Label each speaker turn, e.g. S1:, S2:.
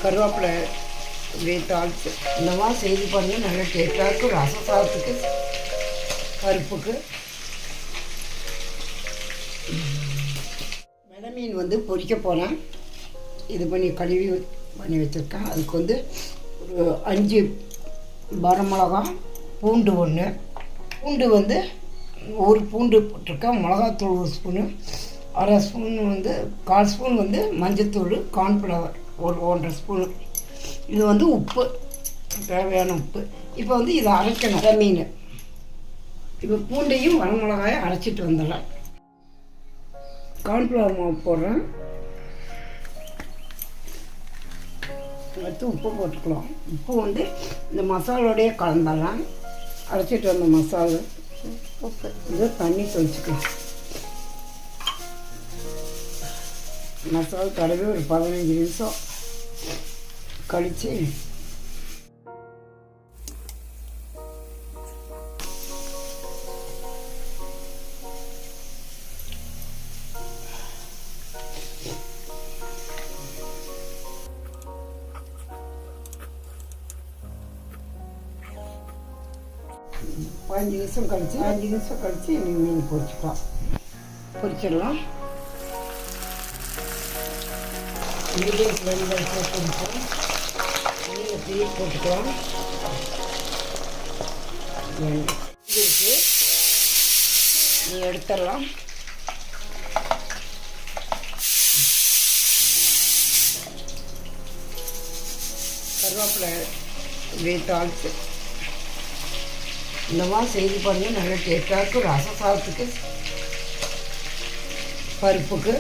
S1: கருவேப்பிலை இப்படியே தாளித்து இந்த மாதிரி செய்து பாருங்கள். நல்லா டேஸ்ட்டாக இருக்கும். ரசம் சாதத்துக்கு, பருப்புக்கு. வெலை மீன் வந்து பொரிக்க போனேன். இது பண்ணி கழுவி பண்ணி வச்சுருக்கேன். அதுக்கு வந்து ஒரு 5 வரமிளகா, பூண்டு 1, பூண்டு வந்து ஒரு பூண்டு போட்டிருக்கேன். மிளகாத்தூள் 1 ஸ்பூனு, அரை ஸ்பூன் வந்து 1/4 ஸ்பூன் வந்து மஞ்சத்தூள், கார்ன்ஃப்ளவர் ஒரு 1.5 ஸ்பூனு. இது வந்து உப்பு, தேவையான உப்பு. இப்போ வந்து இதை அரைக்கணும். மீன் இப்போ பூண்டையும் வரமிளகாயும் அரைச்சிட்டு வந்துடலாம். கார்ன்ஃப்ளவர் மாவு போடுறேன். அடுத்து உப்பு போட்டுக்கலாம். உப்பு வந்து இந்த மசாலோடையே கலந்துடலாம். அரைச்சிட்டு வந்த மசாலா உப்பு இதை தண்ணி தொளிச்சுக்கலாம். மசாலா தடவி ஒரு 15 நிமிஷம் கழித்து அஞ்சு நிமிஷம் கழித்து மீன் பொரிச்சிடலாம். மீடியம் ஃப்ளேமில் பொரிப்போம். மீனை தீ போட்டுக்கலாம். இதுக்கு நீ எடுத்துடலாம். கருவேப்பிலை இப்படியே தாளித்து இந்த மாதிரி செய்து பாருங்கள். நல்லா டேஸ்ட்டாக இருக்கும். ரசம் சாதத்துக்கு, பருப்புக்கு.